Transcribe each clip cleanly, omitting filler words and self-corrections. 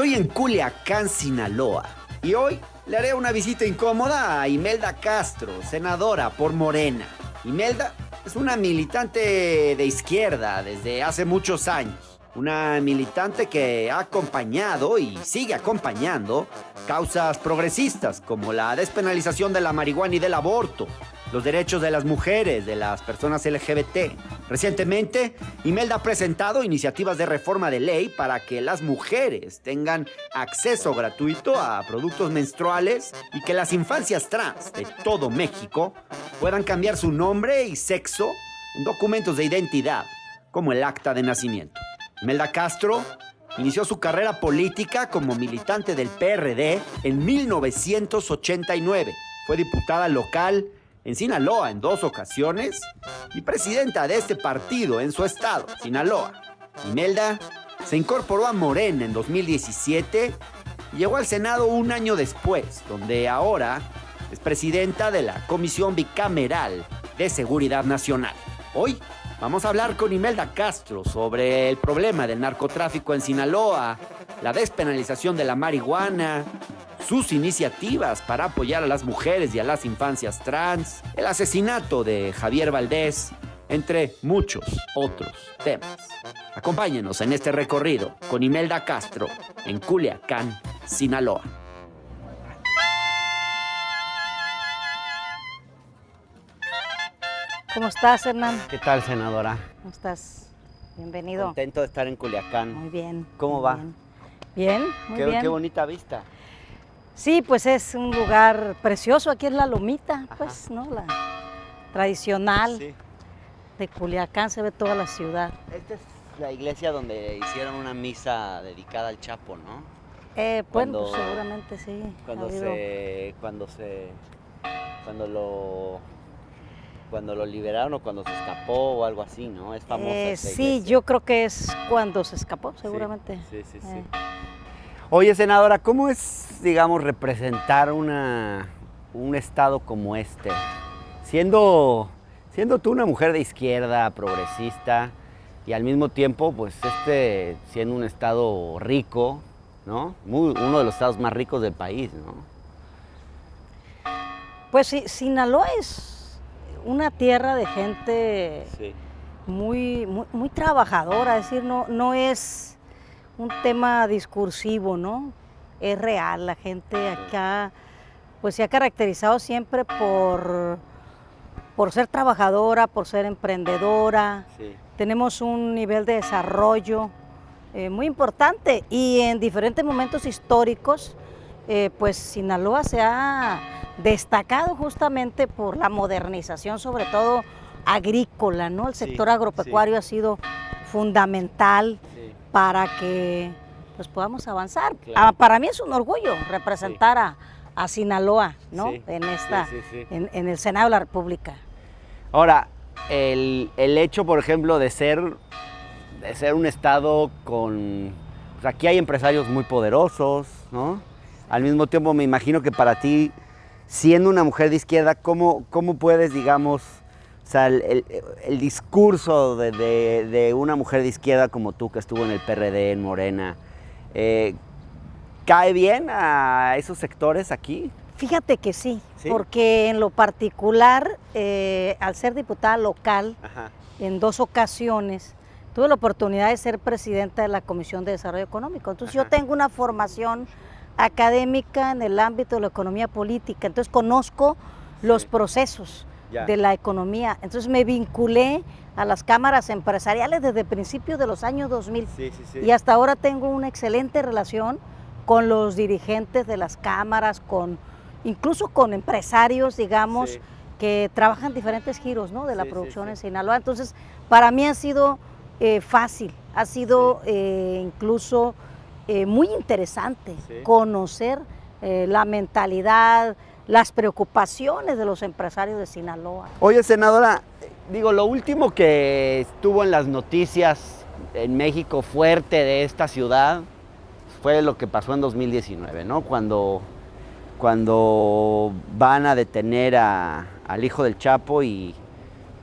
Estoy en Culiacán, Sinaloa, y hoy le haré una visita incómoda a Imelda Castro, senadora por Morena. Imelda es una militante de izquierda desde hace muchos años. Una militante que ha acompañado y sigue acompañando causas progresistas como la despenalización de la marihuana y del aborto, los derechos de las mujeres, de las personas LGBT. Recientemente, Imelda ha presentado iniciativas de reforma de ley para que las mujeres tengan acceso gratuito a productos menstruales y que las infancias trans de todo México puedan cambiar su nombre y sexo en documentos de identidad, como el acta de nacimiento. Imelda Castro inició su carrera política como militante del PRD en 1989. Fue diputada local en Sinaloa en 2 ocasiones y presidenta de este partido en su estado, Sinaloa. Imelda se incorporó a Morena en 2017 y llegó al Senado un año después, donde ahora es presidenta de la Comisión Bicameral de Seguridad Nacional. Hoy vamos a hablar con Imelda Castro sobre el problema del narcotráfico en Sinaloa, la despenalización de la marihuana, sus iniciativas para apoyar a las mujeres y a las infancias trans, el asesinato de Javier Valdés, entre muchos otros temas. Acompáñenos en este recorrido con Imelda Castro en Culiacán, Sinaloa. ¿Cómo estás, Hernán? ¿Qué tal, senadora? ¿Cómo estás? Bienvenido. Contento de estar en Culiacán. Muy bien. ¿Cómo muy va? Bien, bien, muy bien. Qué bonita vista. Sí, pues es un lugar precioso. Aquí es la Lomita, pues, ¿no? La tradicional de Culiacán, se ve toda la ciudad. Esta es la iglesia donde hicieron una misa dedicada al Chapo, ¿no? Bueno, pues seguramente sí. Cuando lo liberaron o cuando se escapó o algo así, ¿no? Es famosa esta Sí, iglesia. yo creo que es cuando se escapó, seguramente. Sí. Oye, senadora, ¿cómo es, digamos, representar un estado como este? Siendo tú una mujer de izquierda, progresista, y al mismo tiempo, pues, siendo un estado rico, ¿no? Uno de los estados más ricos del país, ¿no? Pues sí, Sinaloa es una tierra de gente muy trabajadora, es decir, no es un tema discursivo, ¿no? Es real, la gente acá pues se ha caracterizado siempre por ser trabajadora, por ser emprendedora. Sí. Tenemos un nivel de desarrollo muy importante y en diferentes momentos históricos pues Sinaloa se ha destacado justamente por la modernización, sobre todo agrícola, ¿no? El sector agropecuario ha sido fundamental para que pues, podamos avanzar. Claro. Para mí es un orgullo representar a Sinaloa, ¿no? En el Senado de la República. Ahora, el hecho, por ejemplo, de ser un estado con... Pues aquí hay empresarios muy poderosos, ¿no? Al mismo tiempo me imagino que para ti, siendo una mujer de izquierda, ¿cómo puedes, digamos, o sea, el discurso de una mujer de izquierda como tú, que estuvo en el PRD, en Morena, ¿cae bien a esos sectores aquí? Fíjate que sí, porque en lo particular, al ser diputada local, en 2 ocasiones, tuve la oportunidad de ser presidenta de la Comisión de Desarrollo Económico. Entonces yo tengo una formación académica en el ámbito de la economía política, entonces conozco los procesos de la economía. Entonces me vinculé a las cámaras empresariales desde principios de los años 2000 y hasta ahora tengo una excelente relación con los dirigentes de las cámaras, incluso con empresarios, digamos, que trabajan diferentes giros, ¿no? de la producción en Sinaloa. Entonces, para mí ha sido fácil, ha sido incluso muy interesante conocer la mentalidad, las preocupaciones de los empresarios de Sinaloa. Oye, senadora, digo, lo último que estuvo en las noticias en México fuerte de esta ciudad fue lo que pasó en 2019, ¿no? Cuando van a detener al hijo del Chapo y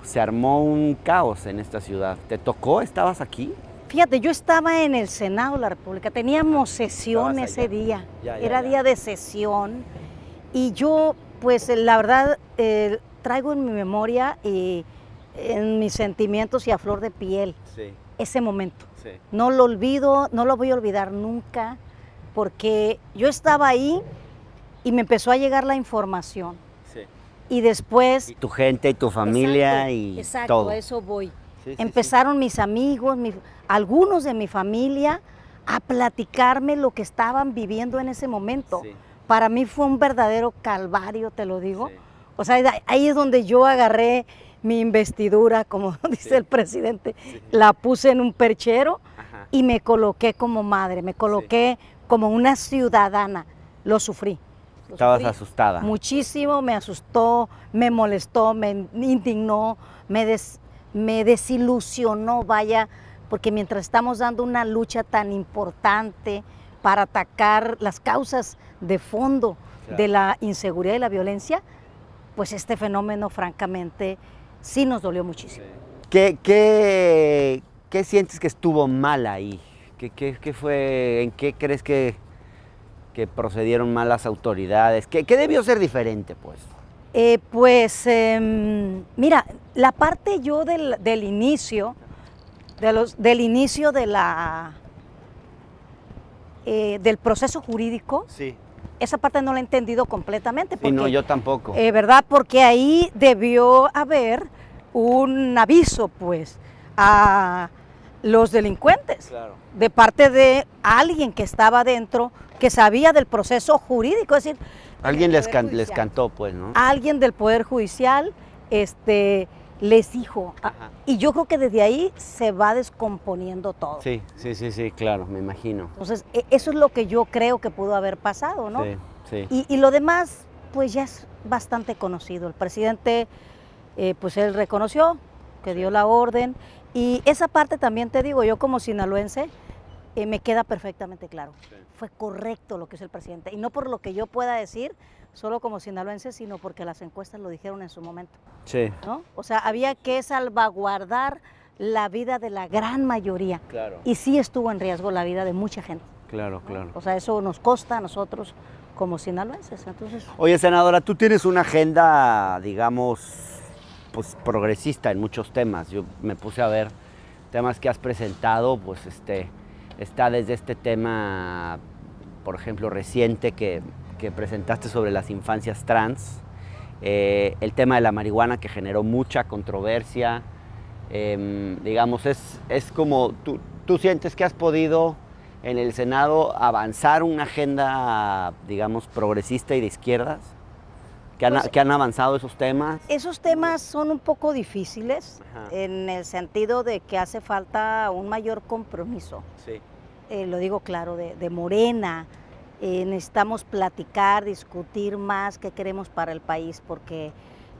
se armó un caos en esta ciudad. ¿Te tocó? ¿Estabas aquí? Fíjate, yo estaba en el Senado de la República, teníamos sesión ese día, era día de sesión, y yo, pues la verdad, traigo en mi memoria y en mis sentimientos y a flor de piel ese momento. No lo olvido, no lo voy a olvidar nunca, porque yo estaba ahí y me empezó a llegar la información. Y después... Y tu gente y tu familia exacto, todo. A eso voy. Empezaron mis amigos, algunos de mi familia a platicarme lo que estaban viviendo en ese momento. Para mí fue un verdadero calvario, te lo digo. O sea, ahí es donde yo agarré mi investidura, como dice el presidente, la puse en un perchero y me coloqué como madre, me coloqué como una ciudadana. Lo sufrí. Estabas asustada. Muchísimo, me asustó, me molestó, me indignó, me desilusionó, vaya, porque mientras estamos dando una lucha tan importante para atacar las causas de fondo de la inseguridad y la violencia, pues este fenómeno francamente sí nos dolió muchísimo. ¿Qué sientes que estuvo mal ahí? ¿Qué fue, en qué crees que procedieron mal las autoridades? ¿Qué debió ser diferente, pues? Mira, la parte yo del inicio, del proceso jurídico, esa parte no la he entendido completamente. Porque, no, yo tampoco. ¿Verdad? Porque ahí debió haber un aviso, pues, a los delincuentes, de parte de alguien que estaba dentro, que sabía del proceso jurídico, es decir, alguien les cantó, pues, ¿no? Alguien del Poder Judicial les dijo, y yo creo que desde ahí se va descomponiendo todo. Sí, claro, me imagino. Entonces, eso es lo que yo creo que pudo haber pasado, ¿no? Sí. Y lo demás, pues ya es bastante conocido. El presidente, pues él reconoció que dio la orden, y esa parte también te digo, yo como sinaloense, me queda perfectamente claro. Fue correcto lo que hizo el presidente, y no por lo que yo pueda decir, solo como sinaloense, sino porque las encuestas lo dijeron en su momento. ¿No? O sea, había que salvaguardar la vida de la gran mayoría. Y sí estuvo en riesgo la vida de mucha gente. Claro. O sea, eso nos consta a nosotros como sinaloenses. Entonces... Oye, senadora, tú tienes una agenda, digamos, pues progresista en muchos temas. Yo me puse a ver temas que has presentado, pues está desde este tema, por ejemplo, reciente que presentaste sobre las infancias trans, el tema de la marihuana que generó mucha controversia, digamos, es como tú sientes que has podido en el Senado avanzar una agenda, digamos, progresista y de izquierdas, que han avanzado esos temas. Esos temas son un poco difíciles en el sentido de que hace falta un mayor compromiso. Lo digo claro, de Morena. Necesitamos platicar, discutir más qué queremos para el país, porque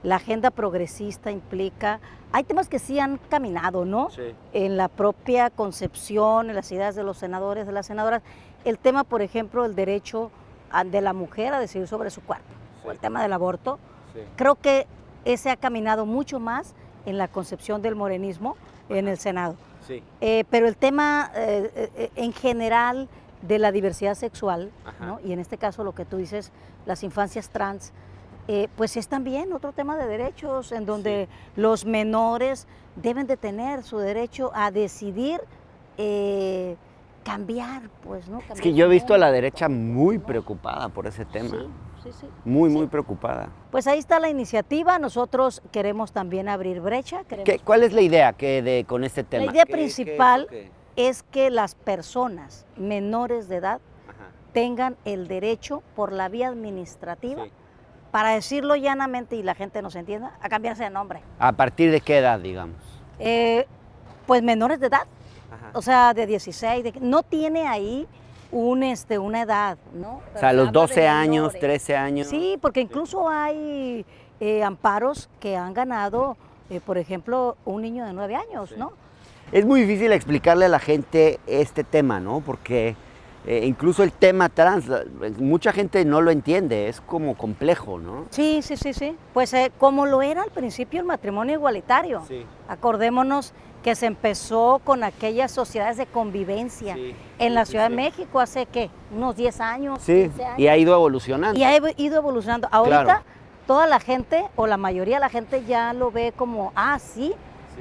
la agenda progresista implica, hay temas que sí han caminado, ¿no? En la propia concepción, en las ideas de los senadores, de las senadoras, el tema, por ejemplo, el derecho de la mujer a decidir sobre su cuerpo, o el tema del aborto, creo que ese ha caminado mucho más en la concepción del morenismo en el Senado. Pero el tema en general de la diversidad sexual, ¿no? Y en este caso lo que tú dices, las infancias trans, pues es también otro tema de derechos en donde los menores deben de tener su derecho a decidir cambiar, pues, ¿no? Cambiar, es que yo he visto a la derecha muy preocupada por ese tema. Muy preocupada. Pues ahí está la iniciativa, nosotros queremos también abrir brecha. ¿Cuál es la idea con este tema? La idea principal es que las personas menores de edad tengan el derecho por la vía administrativa, para decirlo llanamente y la gente nos entienda, a cambiarse de nombre. ¿A partir de qué edad, digamos? Pues menores de edad, o sea, de 16, no tiene ahí una edad, ¿no? Pero o sea, los 12 años, 13 años. Sí, porque incluso hay amparos que han ganado, por ejemplo, un niño de 9 años, ¿no? Es muy difícil explicarle a la gente este tema, ¿no? Porque Incluso el tema trans, mucha gente no lo entiende, es como complejo, ¿no? Sí. Pues como lo era al principio el matrimonio igualitario. Sí. Acordémonos que se empezó con aquellas sociedades de convivencia en la Ciudad de México hace, ¿qué? Unos 10 años, 15 años. Y ha ido evolucionando. Y ha ido evolucionando. Ahorita Claro. toda la gente, o la mayoría de la gente ya lo ve como, sí.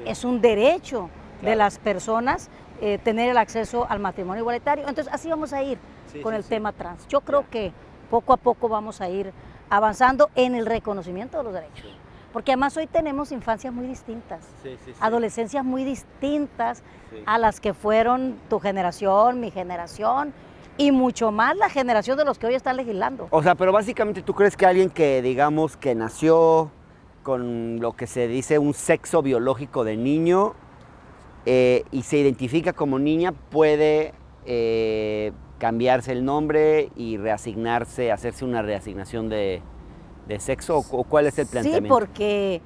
Es un derecho de las personas tener el acceso al matrimonio igualitario. Entonces así vamos a ir con el tema trans. Yo creo que poco a poco vamos a ir avanzando en el reconocimiento de los derechos. Porque además hoy tenemos infancias muy distintas, adolescencias muy distintas a las que fueron tu generación, mi generación, y mucho más la generación de los que hoy están legislando. O sea, pero básicamente tú crees que alguien que, digamos, que nació con lo que se dice un sexo biológico de niño y se identifica como niña puede cambiarse el nombre y reasignarse, hacerse una reasignación de sexo, o cuál es el planteamiento? Sí,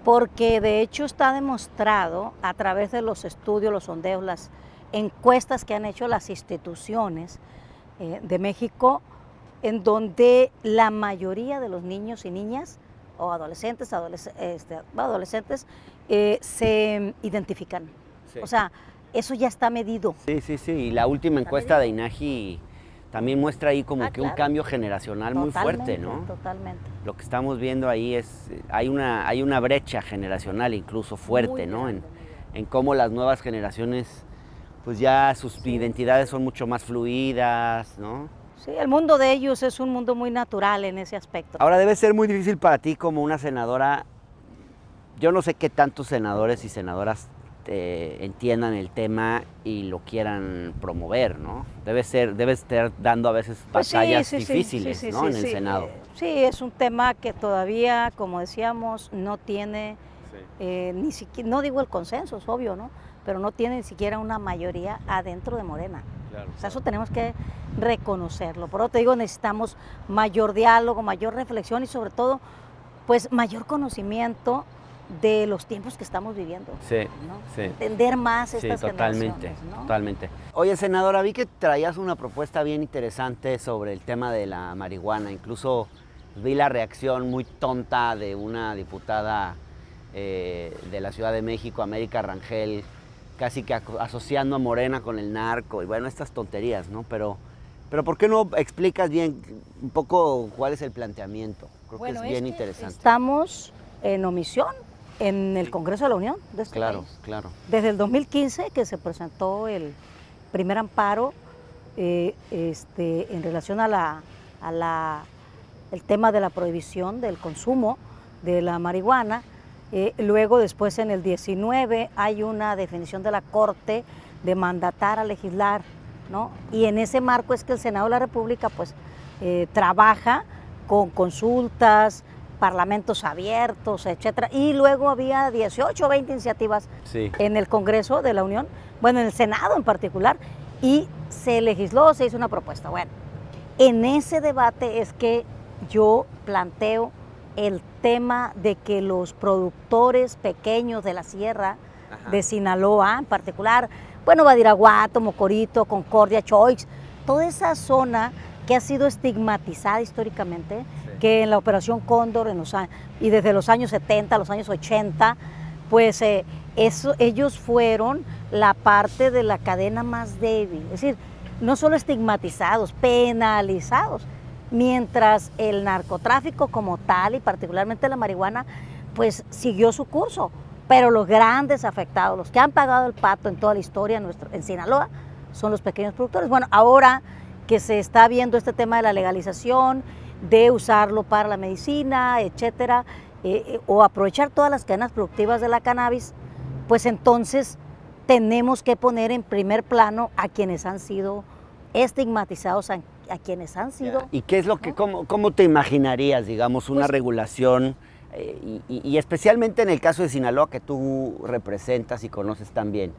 porque de hecho está demostrado a través de los estudios, los sondeos, las encuestas que han hecho las instituciones de México, en donde la mayoría de los niños y niñas o adolescentes, se identifican. O sea, eso ya está medido. Sí, y la última encuesta de INEGI también muestra ahí como que un cambio generacional muy fuerte, ¿no? Totalmente. Lo que estamos viendo ahí hay una brecha generacional incluso fuerte, ¿no? En cómo las nuevas generaciones, pues ya sus identidades son mucho más fluidas, ¿no? Sí, el mundo de ellos es un mundo muy natural en ese aspecto. Ahora debe ser muy difícil para ti como una senadora. Yo no sé qué tantos senadores y senadoras entiendan el tema y lo quieran promover, ¿no? Debe estar dando a veces batallas difíciles, ¿no? En el Senado. Sí, es un tema que todavía, como decíamos, no tiene ni siquiera, no digo el consenso, es obvio, ¿no? Pero no tiene ni siquiera una mayoría adentro de Morena. Claro. O sea, eso tenemos que reconocerlo. Por eso te digo, necesitamos mayor diálogo, mayor reflexión y sobre todo, pues mayor conocimiento de los tiempos que estamos viviendo. ¿No? Entender más estas generaciones, ¿no? Totalmente. Oye, senadora, vi que traías una propuesta bien interesante sobre el tema de la marihuana. Incluso vi la reacción muy tonta de una diputada de la Ciudad de México, América Rangel, casi que asociando a Morena con el narco y bueno, estas tonterías, ¿no? Pero ¿por qué no explicas bien un poco cuál es el planteamiento? Creo que es bien interesante. Estamos en omisión en el Congreso de la Unión de este país. Claro. Desde el 2015 que se presentó el primer amparo en relación el tema de la prohibición del consumo de la marihuana. Luego, después en el 19 hay una definición de la Corte de mandatar a legislar, ¿no? Y en ese marco es que el Senado de la República pues trabaja con consultas, parlamentos abiertos, etcétera. Y luego había 18 o 20 iniciativas en el Congreso de la Unión, bueno, en el Senado en particular, y se legisló, se hizo una propuesta. Bueno, en ese debate es que yo planteo el tema de que los productores pequeños de la sierra de Sinaloa, en particular, bueno, Badiraguato, Mocorito, Concordia, Choix, toda esa zona que ha sido estigmatizada históricamente, que en la Operación Cóndor y desde los años 70, los años 80, pues ellos fueron la parte de la cadena más débil, es decir, no solo estigmatizados, penalizados, mientras el narcotráfico como tal, y particularmente la marihuana, pues siguió su curso, pero los grandes afectados, los que han pagado el pato en toda la historia en Sinaloa, son los pequeños productores. Bueno, ahora que se está viendo este tema de la legalización, de usarlo para la medicina, etcétera, o aprovechar todas las cadenas productivas de la cannabis, pues entonces tenemos que poner en primer plano a quienes han sido estigmatizados, a quienes han sido... ¿Y qué es lo que, cómo te imaginarías, digamos, una regulación, y especialmente en el caso de Sinaloa, que tú representas y conoces tan bien,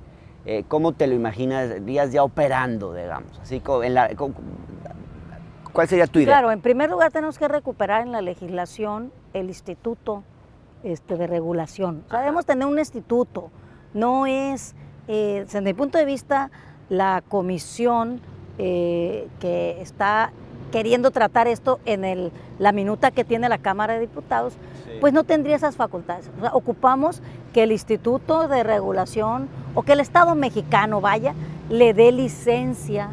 cómo te lo imaginarías ya operando, digamos, así ¿cuál sería tu idea? Claro, en primer lugar tenemos que recuperar en la legislación el instituto de regulación. O sea, debemos tener un instituto, no es, desde mi punto de vista, la comisión que está queriendo tratar esto en la minuta que tiene la Cámara de Diputados, pues no tendría esas facultades. O sea, ocupamos que el Instituto de Regulación o que el Estado mexicano, vaya, le dé licencia,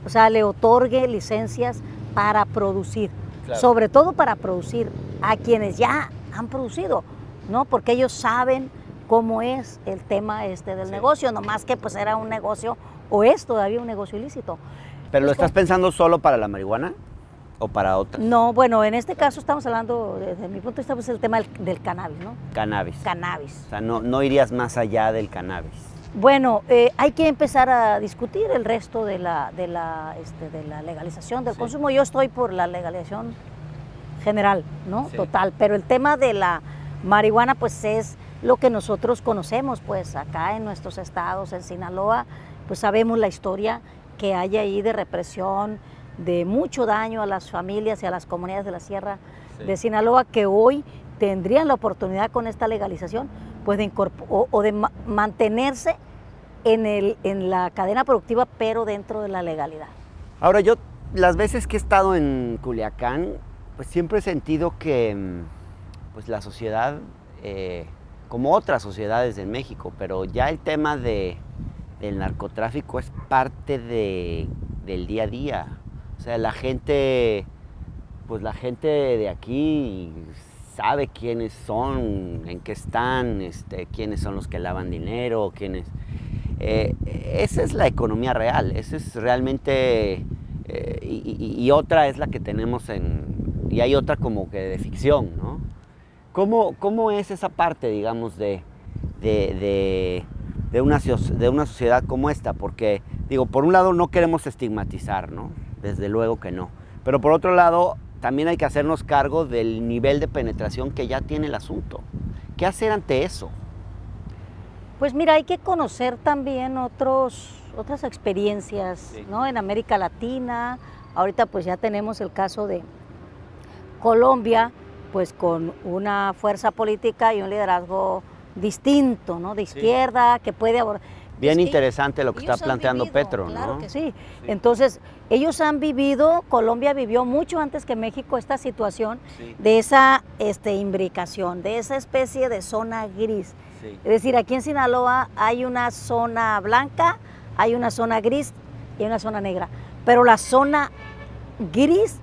o sea, le otorgue licencias para producir, sobre todo para producir a quienes ya han producido, ¿no? Porque ellos saben cómo es el tema del negocio, nomás que pues era un negocio, o es todavía un negocio ilícito. ¿Pero lo estás pensando solo para la marihuana o para otras? No, bueno, en este caso estamos hablando, desde mi punto de vista, pues el tema del cannabis, ¿no? Cannabis. Cannabis. O sea, no irías más allá del cannabis. Bueno, hay que empezar a discutir el resto de la legalización del consumo. Yo estoy por la legalización general, ¿no? Sí. Total, pero el tema de la marihuana, pues es lo que nosotros conocemos, pues acá en nuestros estados, en Sinaloa, pues sabemos la historia que hay ahí de represión, de mucho daño a las familias y a las comunidades de la Sierra de Sinaloa, que hoy tendrían la oportunidad con esta legalización pues de mantenerse en la cadena productiva, pero dentro de la legalidad. Ahora, yo las veces que he estado en Culiacán, pues siempre he sentido que pues la sociedad, como otras sociedades en México, pero ya el tema del narcotráfico es parte del día a día. O sea, la gente de aquí sabe quiénes son, en qué están, quiénes son los que lavan dinero, quiénes. Esa es la economía real, esa es realmente, y otra es la que tenemos y hay otra como que de ficción, ¿no? ¿Cómo es esa parte, digamos, de una sociedad como esta? Porque, digo, por un lado no queremos estigmatizar, ¿no? Desde luego que no. Pero por otro lado, también hay que hacernos cargo del nivel de penetración que ya tiene el asunto. ¿Qué hacer ante eso? Pues mira, hay que conocer también otras experiencias, ¿no? En América Latina. Ahorita pues ya tenemos el caso de Colombia, pues con una fuerza política y un liderazgo distinto, ¿no? De izquierda, que puede abordar. Bien interesante lo que está planteando Petro, ¿no? Claro que sí. Entonces, ellos han vivido, Colombia vivió mucho antes que México esta situación de esa imbricación, de esa especie de zona gris. Es decir, aquí en Sinaloa hay una zona blanca, hay una zona gris y una zona negra. Pero la zona gris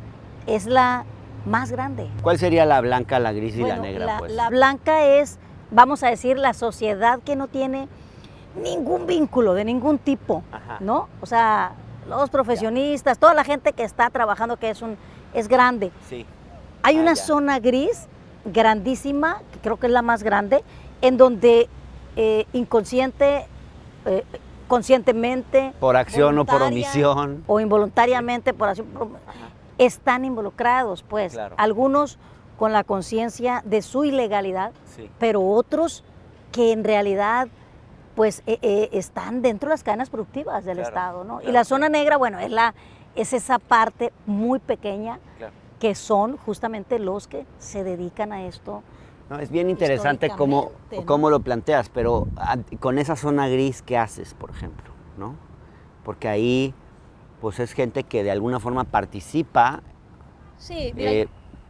es la más grande. ¿Cuál sería la blanca, la gris y la negra? La blanca es, vamos a decir, la sociedad que no tiene ningún vínculo de ningún tipo, ¿no? O sea, los profesionistas, toda la gente que está trabajando, que es grande. Sí. Hay una zona gris grandísima, que creo que es la más grande, en donde conscientemente, por acción o por omisión, o involuntariamente por acción, están involucrados, pues, algunos con la conciencia de su ilegalidad, pero otros que en realidad pues están dentro de las cadenas productivas del Estado, ¿no? Y la zona negra, bueno, es esa parte muy pequeña que son justamente los que se dedican a esto. No, es bien interesante cómo lo planteas, pero con esa zona gris, ¿qué haces, por ejemplo? ¿No? Porque ahí pues es gente que de alguna forma participa,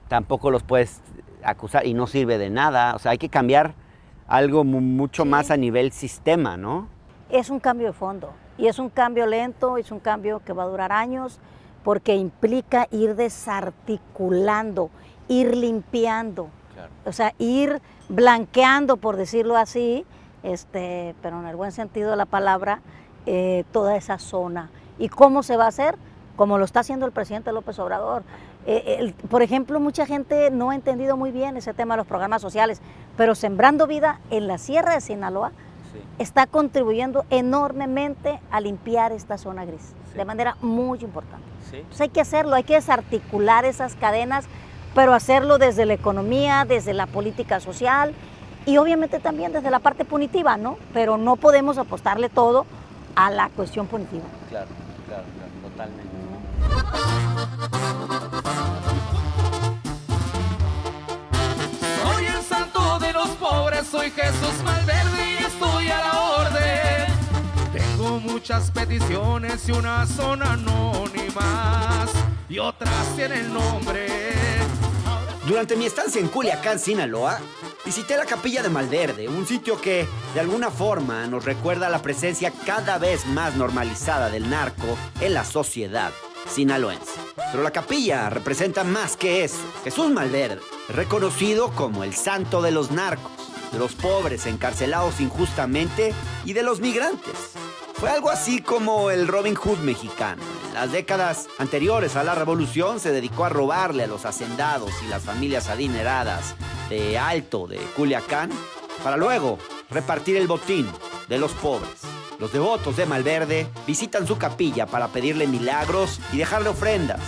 tampoco los puedes acusar y no sirve de nada, o sea, hay que cambiar algo mucho más a nivel sistema, ¿no? Es un cambio de fondo y es un cambio lento, es un cambio que va a durar años porque implica ir desarticulando, ir limpiando, o sea, ir blanqueando, por decirlo así, pero en el buen sentido de la palabra, toda esa zona. ¿Y cómo se va a hacer? Como lo está haciendo el presidente López Obrador. Por ejemplo, mucha gente no ha entendido muy bien ese tema de los programas sociales, pero Sembrando Vida en la Sierra de Sinaloa está contribuyendo enormemente a limpiar esta zona gris, de manera muy importante. Entonces hay que hacerlo, hay que desarticular esas cadenas, pero hacerlo desde la economía, desde la política social y obviamente también desde la parte punitiva, ¿no? Pero no podemos apostarle todo a la cuestión punitiva. Claro, totalmente. Soy el santo de los pobres, soy Jesús Malverde y estoy a la orden. Tengo mucho muchas peticiones y unas son anónimas y otras tienen nombre. Durante mi estancia en Culiacán, Sinaloa, visité la Capilla de Malverde, un sitio que, de alguna forma, nos recuerda la presencia cada vez más normalizada del narco en la sociedad sinaloense. Pero la capilla representa más que eso. Jesús Malverde es reconocido como el santo de los narcos, de los pobres encarcelados injustamente y de los migrantes. Fue algo así como el Robin Hood mexicano. En las décadas anteriores a la revolución se dedicó a robarle a los hacendados y las familias adineradas de Alto de Culiacán para luego repartir el botín de los pobres. Los devotos de Malverde visitan su capilla para pedirle milagros y dejarle ofrendas,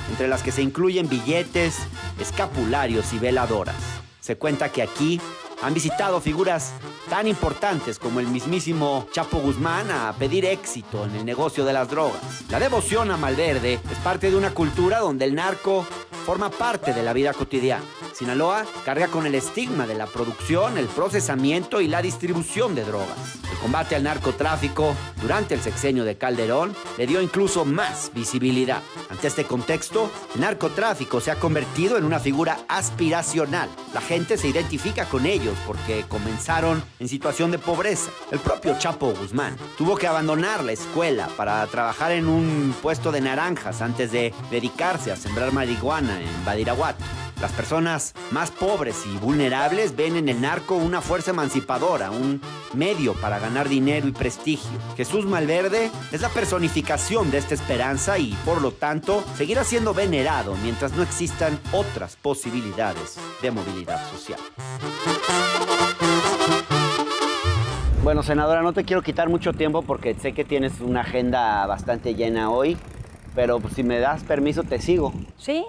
entre las que se incluyen billetes, escapularios y veladoras. Se cuenta que aquí han visitado figuras tan importantes como el mismísimo Chapo Guzmán a pedir éxito en el negocio de las drogas. La devoción a Malverde es parte de una cultura donde el narco forma parte de la vida cotidiana. Sinaloa carga con el estigma de la producción, el procesamiento y la distribución de drogas. El combate al narcotráfico durante el sexenio de Calderón le dio incluso más visibilidad. Ante este contexto, el narcotráfico se ha convertido en una figura aspiracional. La gente se identifica con ellos porque comenzaron en situación de pobreza. El propio Chapo Guzmán tuvo que abandonar la escuela para trabajar en un puesto de naranjas antes de dedicarse a sembrar marihuana en Badiraguato. Las personas más pobres y vulnerables ven en el narco una fuerza emancipadora, un medio para ganar dinero y prestigio. Jesús Malverde es la personificación de esta esperanza y, por lo tanto, seguirá siendo venerado mientras no existan otras posibilidades de movilidad social. Bueno, senadora, no te quiero quitar mucho tiempo porque sé que tienes una agenda bastante llena hoy. Pero pues, si me das permiso, te sigo. Sí.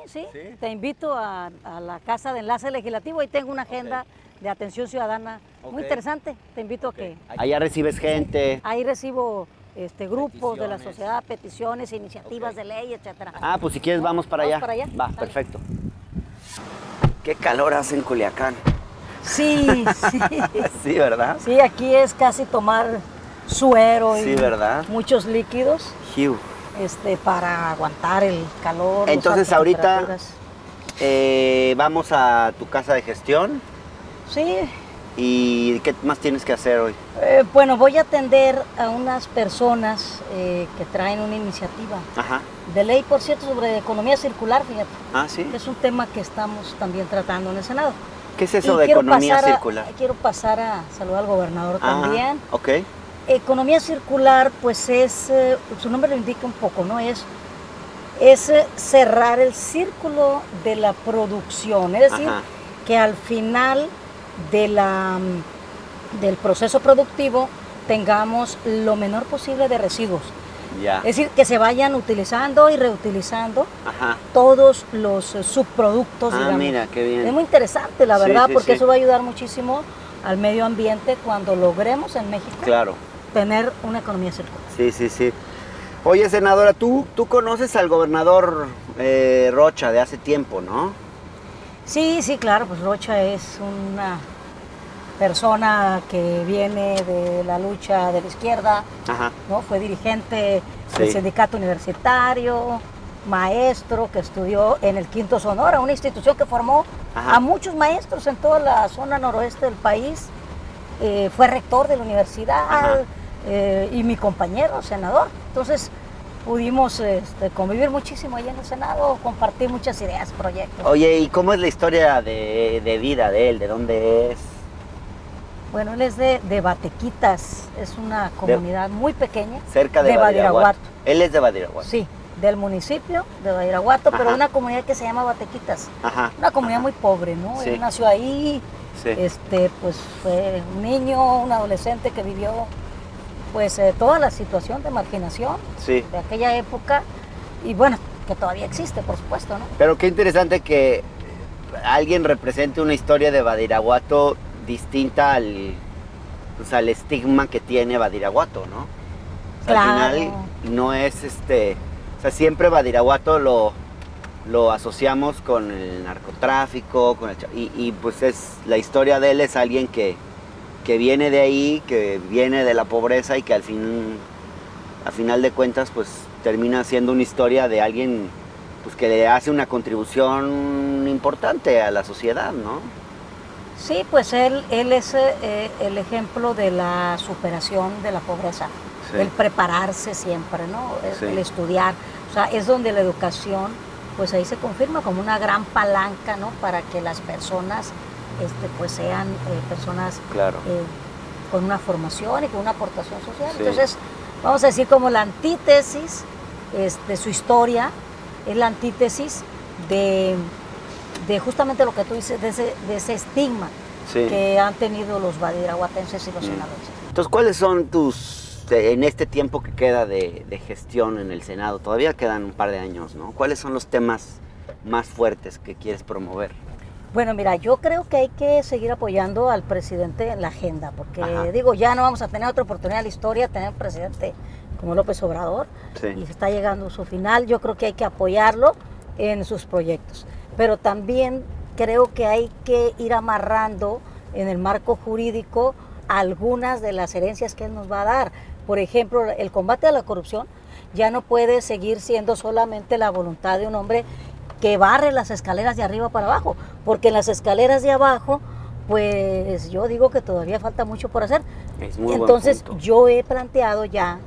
Te invito a la Casa de Enlace Legislativo. Ahí tengo una agenda de atención ciudadana muy interesante. Te invito a que... Allá recibes gente. Ahí recibo grupos de la sociedad, peticiones, iniciativas de ley, etcétera. Ah, pues si quieres vamos para allá. Para allá. Va, perfecto. Qué calor hace en Culiacán. Sí. Sí, ¿verdad? Sí, aquí es casi tomar suero y ¿verdad? muchos líquidos. Hiu. Para aguantar el calor. Entonces ahorita vamos a tu casa de gestión. Sí. ¿Y qué más tienes que hacer hoy? Bueno, voy a atender a unas personas que traen una iniciativa de ley, por cierto, sobre economía circular, fíjate. Ah, sí. Que es un tema que estamos también tratando en el Senado. ¿Qué es eso de economía circular? Quiero pasar a saludar al gobernador también. Ok. Economía circular, pues es, su nombre lo indica un poco, ¿no? Es cerrar el círculo de la producción, es decir, que al final del proceso productivo tengamos lo menor posible de residuos. Ya. Es decir, que se vayan utilizando y reutilizando todos los subproductos, digamos. Mira, qué bien. Es muy interesante, la verdad, porque eso va a ayudar muchísimo al medio ambiente cuando logremos en México tener una economía circular. Sí. Oye, senadora, tú conoces al gobernador Rocha de hace tiempo, ¿no? Sí, claro, pues Rocha es una persona que viene de la lucha de la izquierda, ¿no? Fue dirigente del sindicato universitario, maestro que estudió en el Quinto Sonora, una institución que formó a muchos maestros en toda la zona noroeste del país. Fue rector de la universidad y mi compañero, senador. Entonces pudimos convivir muchísimo ahí en el Senado, compartir muchas ideas, proyectos. Oye, ¿y cómo es la historia de vida de él? ¿De dónde es? Bueno, él es de Batequitas, es una comunidad muy pequeña. Cerca de Badiraguato. Él es de Badiraguato. Sí, del municipio de Badiraguato, pero de una comunidad que se llama Batequitas. Una comunidad muy pobre, ¿no? Sí. Él nació ahí, pues fue un niño, un adolescente que vivió pues toda la situación de marginación de aquella época y bueno, que todavía existe, por supuesto, ¿no? Pero qué interesante que alguien represente una historia de Badiraguato distinta al estigma que tiene Badiraguato, ¿no? O sea, claro. Al final no es o sea, siempre Badiraguato lo asociamos con el narcotráfico, y pues la historia de él es alguien que viene de ahí, que viene de la pobreza y que al fin a final de cuentas pues termina siendo una historia de alguien pues que le hace una contribución importante a la sociedad, ¿no? Sí, pues él es el ejemplo de la superación de la pobreza, Sí. el prepararse siempre, ¿no? Sí. El estudiar, o sea, es donde la educación, pues ahí se confirma como una gran palanca, ¿no? Para que las personas, pues sean personas Claro. con una formación y con una aportación social. Sí. Entonces, vamos a decir como la antítesis de su historia, es la antítesis de justamente lo que tú dices, de ese estigma Sí. que han tenido los badiraguatenses y los senadores. Entonces, ¿cuáles son en este tiempo que queda de gestión en el Senado? Todavía quedan un par de años, ¿no? ¿Cuáles son los temas más fuertes que quieres promover? Bueno, mira, yo creo que hay que seguir apoyando al presidente en la agenda, porque Ajá. digo, ya no vamos a tener otra oportunidad en la historia de tener un presidente como López Obrador, Sí. y está llegando su final. Yo creo que hay que apoyarlo en sus proyectos, pero también creo que hay que ir amarrando en el marco jurídico algunas de las herencias que él nos va a dar. Por ejemplo, el combate a la corrupción ya no puede seguir siendo solamente la voluntad de un hombre que barre las escaleras de arriba para abajo, porque en las escaleras de abajo, pues yo digo que todavía falta mucho por hacer. Es muy buen Entonces punto. yo he planteado ya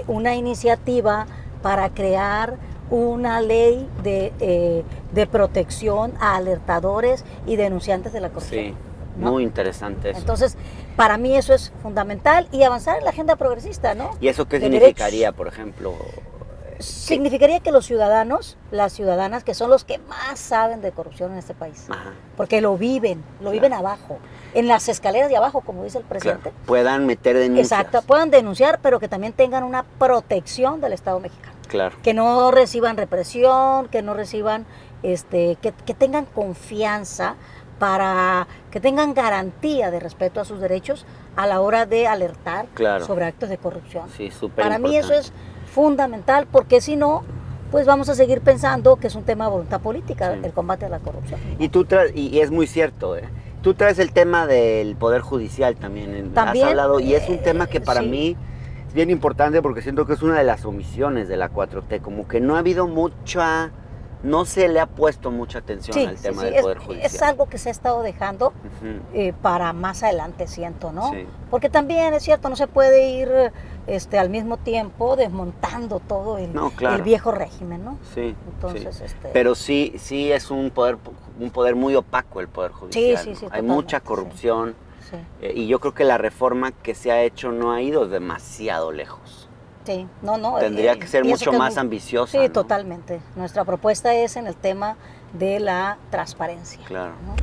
una iniciativa para crear una ley de protección a alertadores y denunciantes de la corrupción. Sí, ¿no? muy interesante eso. Entonces, para mí eso es fundamental y avanzar en la agenda progresista, ¿no? ¿Y eso qué De significaría, derechos. por ejemplo? Significaría que los ciudadanos, las ciudadanas, que son los que más saben de corrupción en este país, Ajá, porque lo viven abajo, en las escaleras de abajo, como dice el presidente. claro, puedan meter denuncias. Exacto, puedan denunciar, pero que también tengan una protección del Estado mexicano. Claro, Que no reciban represión, que no reciban, que tengan confianza, para que tengan garantía de respeto a sus derechos a la hora de alertar Claro. sobre actos de corrupción. sí, súper Para mí eso importante. es fundamental, porque si no, pues vamos a seguir pensando que es un tema de voluntad política, Sí. el combate a la corrupción. Y es muy cierto, ¿eh? Tú traes el tema del Poder Judicial también, También, has hablado, y es un tema que para sí. mí es bien importante porque siento que es una de las omisiones de la 4T, como que no ha habido no se le ha puesto mucha atención al tema del Poder Judicial. Es algo que se ha estado dejando Ujú. para más adelante, siento, ¿no? Sí. Porque también es cierto, no se puede ir al mismo tiempo desmontando todo No, claro. el viejo régimen, ¿no? Sí, Entonces, sí. Pero sí es un poder muy opaco el Poder Judicial. Sí, ¿no? sí, Hay totalmente, mucha corrupción Sí, y yo creo que la reforma que se ha hecho no ha ido demasiado lejos. sí, no. Tendría que ser pienso mucho que es más muy- ambiciosa. Sí, ¿no? totalmente. Nuestra propuesta es en el tema de la transparencia. Claro. ¿no?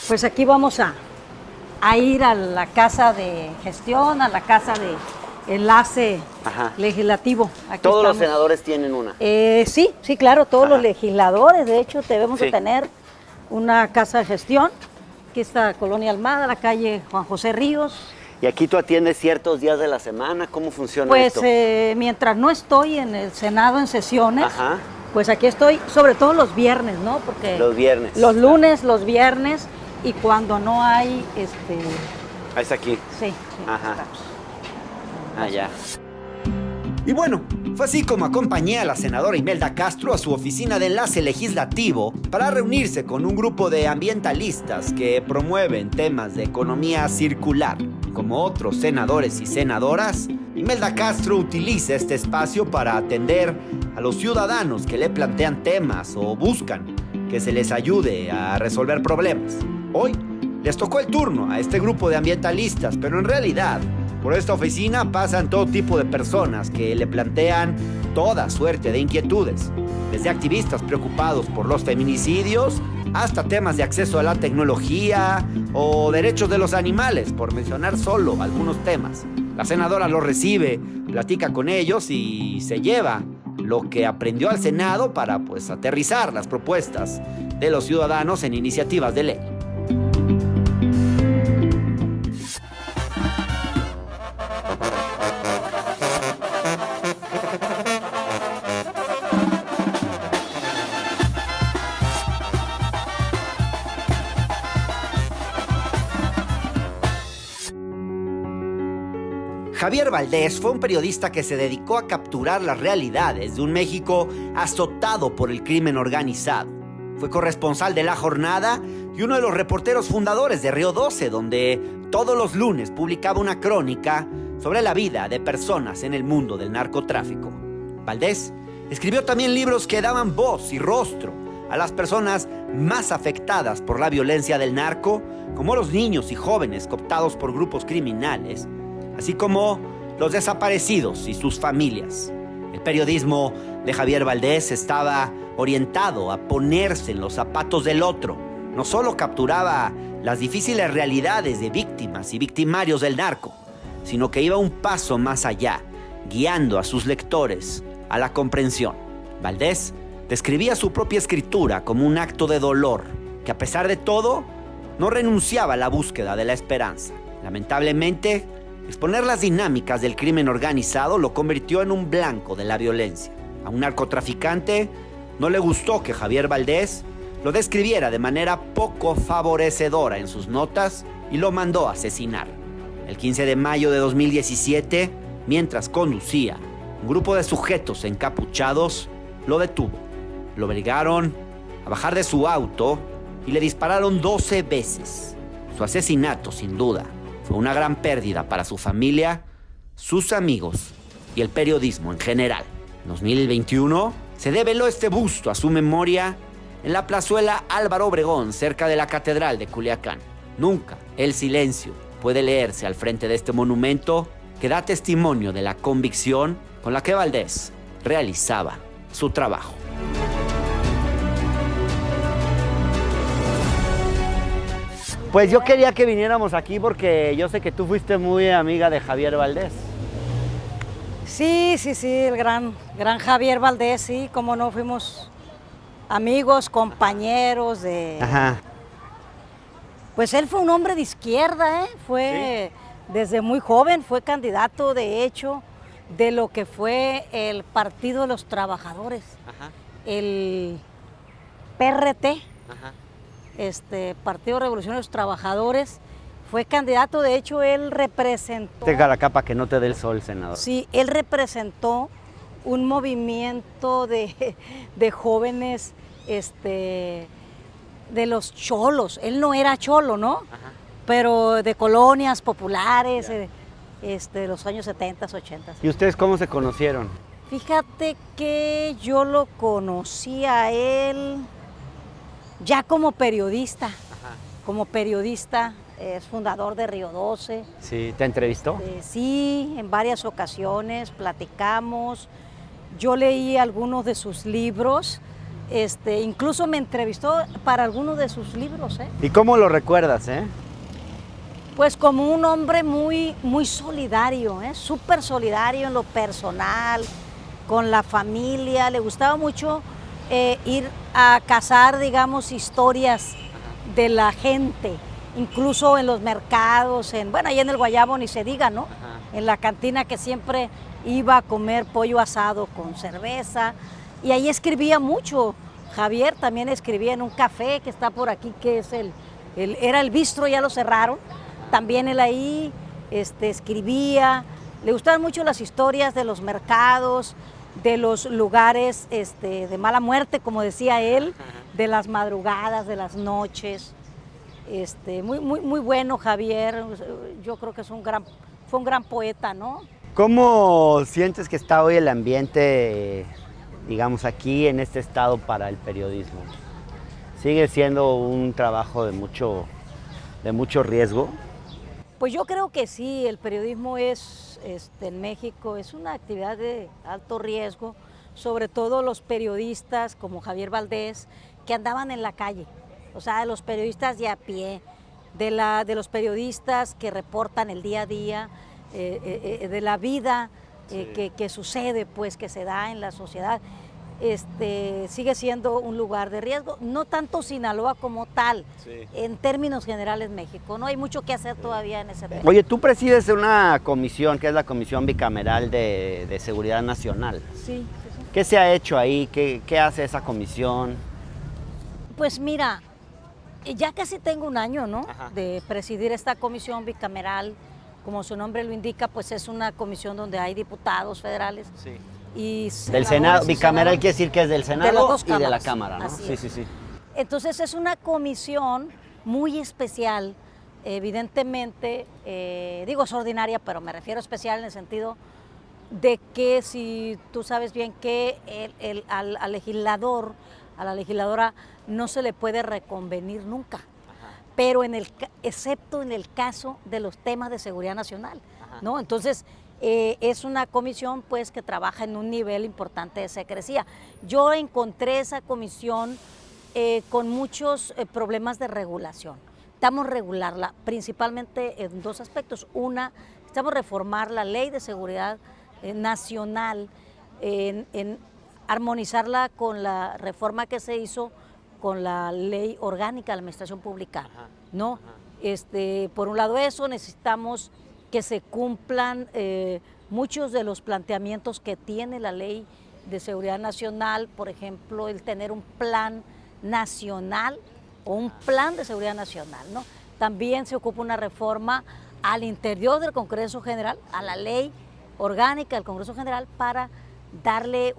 Pues aquí vamos a ir a la casa de gestión, a la casa de enlace Ajá. legislativo. Aquí Todos los estamos. senadores tienen una. Sí, claro, todos los Ajá. legisladores, de hecho, debemos Sí. de tener una casa de gestión. Aquí está Colonia Almada, la calle Juan José Ríos. Y aquí tú atiendes ciertos días de la semana. ¿Cómo funciona Pues esto? mientras no estoy en el Senado en sesiones, Ajá. pues aquí estoy, sobre todo los viernes, ¿no? Porque Los viernes. los lunes, los viernes, y cuando no hay, Ah, es aquí. sí. Ajá. estamos. Ah, ya. Y bueno, fue así como acompañé a la senadora Imelda Castro a su oficina de enlace legislativo para reunirse con un grupo de ambientalistas que promueven temas de economía circular. Como otros senadores y senadoras, Imelda Castro utiliza este espacio para atender a los ciudadanos que le plantean temas o buscan que se les ayude a resolver problemas. Hoy les tocó el turno a este grupo de ambientalistas, pero en realidad por esta oficina pasan todo tipo de personas que le plantean toda suerte de inquietudes, desde activistas preocupados por los feminicidios hasta temas de acceso a la tecnología o derechos de los animales, por mencionar solo algunos temas. La senadora los recibe, platica con ellos y se lleva lo que aprendió al Senado para aterrizar las propuestas de los ciudadanos en iniciativas de ley. Javier Valdés fue un periodista que se dedicó a capturar las realidades de un México azotado por el crimen organizado. Fue corresponsal de La Jornada y uno de los reporteros fundadores de Río 12, donde todos los lunes publicaba una crónica sobre la vida de personas en el mundo del narcotráfico. Valdés escribió también libros que daban voz y rostro a las personas más afectadas por la violencia del narco, como los niños y jóvenes cooptados por grupos criminales, así como los desaparecidos y sus familias. El periodismo de Javier Valdés estaba orientado a ponerse en los zapatos del otro. No solo capturaba las difíciles realidades de víctimas y victimarios del narco, sino que iba un paso más allá, guiando a sus lectores a la comprensión. Valdés describía su propia escritura como un acto de dolor, que a pesar de todo, no renunciaba a la búsqueda de la esperanza. Lamentablemente, exponer las dinámicas del crimen organizado lo convirtió en un blanco de la violencia. A un narcotraficante no le gustó que Javier Valdés lo describiera de manera poco favorecedora en sus notas y lo mandó a asesinar. El 15 de mayo de 2017, mientras conducía, un grupo de sujetos encapuchados lo detuvo. Lo obligaron a bajar de su auto y le dispararon 12 veces. Su asesinato, sin duda, fue una gran pérdida para su familia, sus amigos y el periodismo en general. En 2021 se develó este busto a su memoria en la plazuela Álvaro Obregón, cerca de la Catedral de Culiacán. Nunca el silencio puede leerse al frente de este monumento que da testimonio de la convicción con la que Valdés realizaba su trabajo. Pues yo quería que viniéramos aquí porque yo sé que tú fuiste muy amiga de Javier Valdés. Sí, el gran Javier Valdés, sí, como no, fuimos amigos, compañeros de... Ajá. Pues él fue un hombre de izquierda, ¿eh? Fue desde muy joven, fue candidato, de hecho, de lo que fue el Partido de los Trabajadores, Ajá. el PRT, Ajá. Partido Revolucionario de los Trabajadores. Fue candidato, de hecho, él representó... Tenga la capa que no te dé el sol, senador. Sí, él representó un movimiento de jóvenes, de los cholos. Él no era cholo, ¿no? Ajá. Pero de colonias populares, de los años 70, 80. ¿Y ustedes cómo se conocieron? Fíjate que yo lo conocí a él ya como periodista. Ajá. Como periodista, es fundador de Río 12. Sí, ¿te entrevistó? Sí, en varias ocasiones platicamos. Yo leí algunos de sus libros. Incluso me entrevistó para algunos de sus libros. ¿Y cómo lo recuerdas, Pues como un hombre muy solidario, súper solidario en lo personal, con la familia. Le gustaba mucho ir a cazar, digamos, historias de la gente, incluso en los mercados, ahí en el Guayabo ni se diga, ¿no? Ajá. En la cantina, que siempre iba a comer pollo asado con cerveza, y ahí escribía mucho. Javier también escribía en un café que está por aquí, que es era el Bistro, ya lo cerraron. También él ahí escribía. Le gustaban mucho las historias de los mercados, de los lugares de mala muerte, como decía él, de las madrugadas, de las noches. Muy bueno Javier. Yo creo que fue un gran poeta, ¿no? ¿Cómo sientes que está hoy el ambiente, digamos, aquí en este estado para el periodismo? ¿Sigue siendo un trabajo de mucho riesgo? Pues yo creo que sí, el periodismo en México es una actividad de alto riesgo, sobre todo los periodistas como Javier Valdés, que andaban en la calle, o sea, los periodistas de a pie, de los periodistas que reportan el día a día, de la vida que sucede, pues, que se da en la sociedad. Sigue siendo un lugar de riesgo, no tanto Sinaloa como tal, en términos generales México, ¿no? Hay mucho que hacer todavía en ese tema. Oye, tú presides una comisión que es la Comisión Bicameral de Seguridad Nacional. Sí. ¿Qué se ha hecho ahí? ¿Qué hace esa comisión? Pues mira, ya casi tengo un año, ¿no? Ajá. De presidir esta comisión bicameral como su nombre lo indica, pues es una comisión donde hay diputados federales. Sí. Y Del Senado, bicameral quiere decir que es del Senado de las dos y de la cámaras. Cámara, ¿no? Así Sí, es. sí, sí. Entonces es una comisión muy especial, evidentemente, digo es ordinaria, pero me refiero a especial en el sentido de que si tú sabes bien que al legislador, a la legisladora no se le puede reconvenir nunca, pero excepto en el caso de los temas de seguridad nacional, ¿no? Entonces es una comisión pues que trabaja en un nivel importante de secrecía. Yo encontré esa comisión con muchos problemas de regulación. Necesitamos regularla principalmente en dos aspectos. Una, necesitamos reformar la ley de seguridad nacional, en armonizarla con la reforma que se hizo con la ley orgánica de la administración pública, ¿no? Por un lado eso, necesitamos que se cumplan muchos de los planteamientos que tiene la ley de seguridad nacional, por ejemplo, el tener un plan nacional o un plan de seguridad nacional, ¿no? También se ocupa una reforma al interior del Congreso General, a la ley orgánica del Congreso General, para darle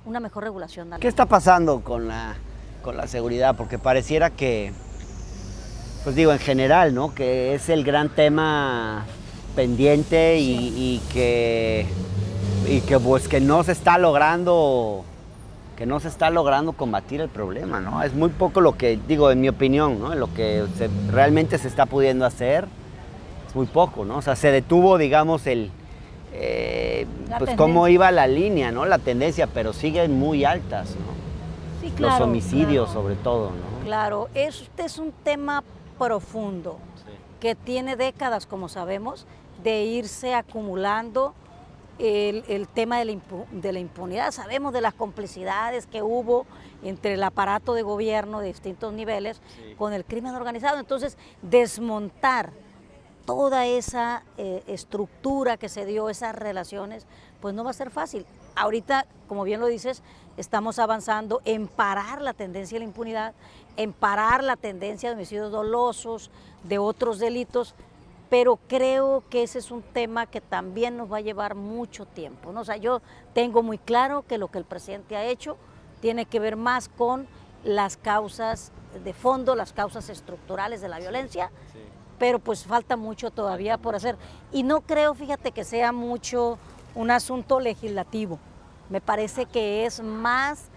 una mejor regulación. ¿Qué está pasando con la seguridad? Porque pareciera que, pues digo, en general, ¿no? Que es el gran tema pendiente y que pues que no se está logrando combatir el problema, ¿no? Es muy poco lo que, digo, en mi opinión, ¿no? Lo que realmente se está pudiendo hacer es muy poco, ¿no? O sea, se detuvo, digamos, pues cómo iba la línea, ¿no? La tendencia, pero siguen muy altas, ¿no? Sí, claro, los homicidios, claro, sobre todo, ¿no? Claro, este es un tema profundo, que tiene décadas, como sabemos, de irse acumulando el tema de la impunidad. Sabemos de las complicidades que hubo entre el aparato de gobierno de distintos niveles con el crimen organizado. Entonces, desmontar toda esa estructura que se dio, esas relaciones, pues no va a ser fácil. Ahorita, como bien lo dices, estamos avanzando en parar la tendencia de la impunidad, en parar la tendencia de homicidios dolosos, de otros delitos, pero creo que ese es un tema que también nos va a llevar mucho tiempo, ¿no? O sea, yo tengo muy claro que lo que el presidente ha hecho tiene que ver más con las causas de fondo, las causas estructurales de la violencia, pero pues falta mucho todavía por hacer. Y no creo, fíjate, que sea mucho un asunto legislativo. Me parece que es más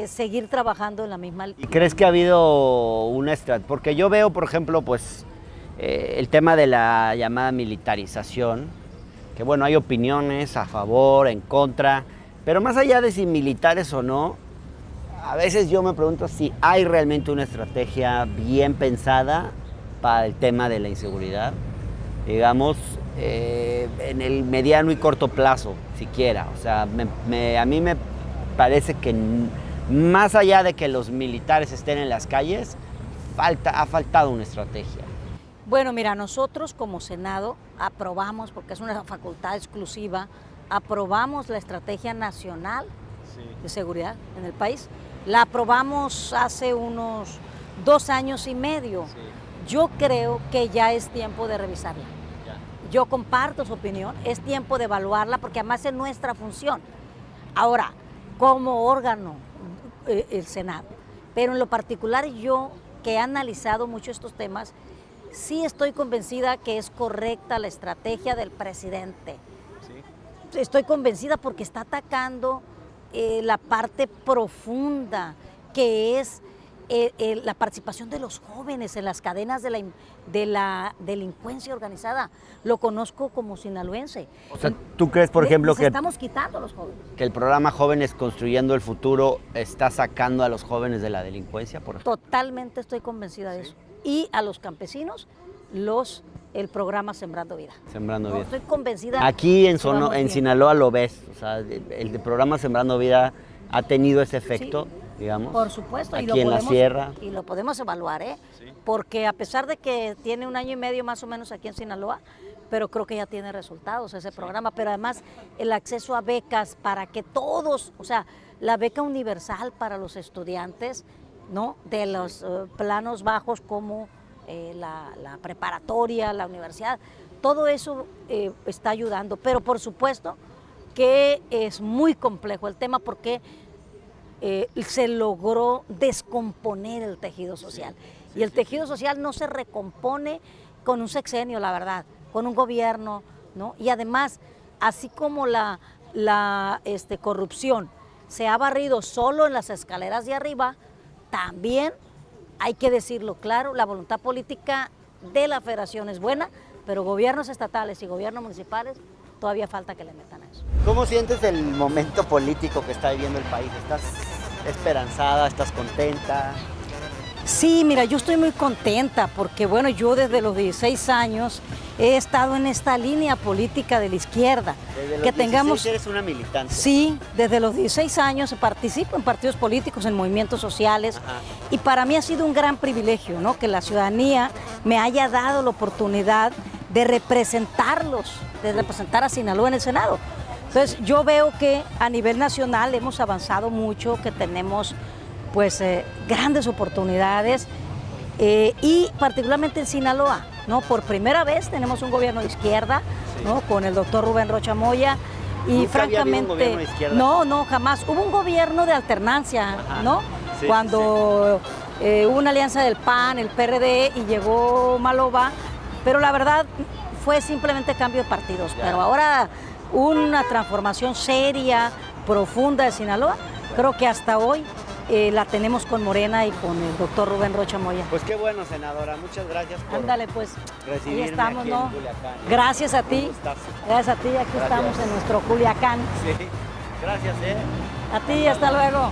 seguir trabajando en la misma... ¿Y crees que ha habido una estrategia? Porque yo veo, por ejemplo, pues el tema de la llamada militarización, que bueno, hay opiniones a favor, en contra, pero más allá de si militares o no, a veces yo me pregunto si hay realmente una estrategia bien pensada para el tema de la inseguridad, digamos, en el mediano y corto plazo, siquiera. O sea, a mí me parece que más allá de que los militares estén en las calles, ha faltado una estrategia. Bueno, mira, nosotros como Senado aprobamos, porque es una facultad exclusiva, aprobamos la Estrategia Nacional de Seguridad en el país. La aprobamos hace unos 2 años y medio. Yo creo que ya es tiempo de revisarla. Yo comparto su opinión, es tiempo de evaluarla porque además es nuestra función. Ahora, como órgano, el Senado, pero en lo particular yo, que he analizado mucho estos temas, sí estoy convencida que es correcta la estrategia del presidente. ¿Sí? Estoy convencida porque está atacando la parte profunda, que es la participación de los jóvenes en las cadenas de la delincuencia organizada. Lo conozco como sinaloense. O sea, ¿tú crees, por ejemplo, que estamos quitando a los jóvenes? Que el programa Jóvenes Construyendo el Futuro está sacando a los jóvenes de la delincuencia, por ejemplo? Totalmente estoy convencida de eso. Y a los campesinos, el programa Sembrando Vida. Sembrando Vida. Estoy convencida. Aquí en Sinaloa lo ves. O sea, el programa Sembrando Vida ha tenido ese efecto. Sí. Digamos, por supuesto, aquí en la sierra. Y lo podemos evaluar, porque a pesar de que tiene 1 año y medio más o menos aquí en Sinaloa, pero creo que ya tiene resultados ese programa, pero además el acceso a becas para que todos, o sea, la beca universal para los estudiantes, ¿no? De los planos bajos como la preparatoria, la universidad, todo eso está ayudando, pero por supuesto que es muy complejo el tema porque se logró descomponer el tejido social. Y el tejido social no se recompone con un sexenio, la verdad, con un gobierno, ¿no? Y además, así como la corrupción se ha barrido solo en las escaleras de arriba, también hay que decirlo claro, la voluntad política de la federación es buena, pero gobiernos estatales y gobiernos municipales todavía falta que le metan a eso. ¿Cómo sientes el momento político que está viviendo el país? ¿Estás esperanzada? ¿Estás contenta? Sí, mira, yo estoy muy contenta porque, bueno, yo desde los 16 años he estado en esta línea política de la izquierda. Desde los 16 eres una militante. Sí, desde los 16 años participo en partidos políticos, en movimientos sociales. Ajá. Y para mí ha sido un gran privilegio, ¿no? Que la ciudadanía me haya dado la oportunidad de representarlos, de representar a Sinaloa en el Senado. Entonces yo veo que a nivel nacional hemos avanzado mucho, que tenemos pues grandes oportunidades y particularmente en Sinaloa, ¿no? Por primera vez tenemos un gobierno de izquierda, sí, ¿no? Con el doctor Rubén Rocha Moya y ¿Nunca francamente había habido un gobierno de izquierda? No, jamás. Hubo un gobierno de alternancia, ajá, ¿no? Sí, cuando hubo una alianza del PAN, el PRD y llegó Maloba, pero la verdad fue simplemente cambio de partidos. Ya. Pero ahora una transformación seria, profunda de Sinaloa, creo que hasta hoy la tenemos con Morena y con el doctor Rubén Rocha Moya. Pues qué bueno, senadora, muchas gracias por Ándale, pues, recibirme ahí estamos, aquí ¿no? en Culiacán. Gracias a ti, gracias a ti, aquí estamos en nuestro Culiacán. Sí, gracias, A ti, hasta luego.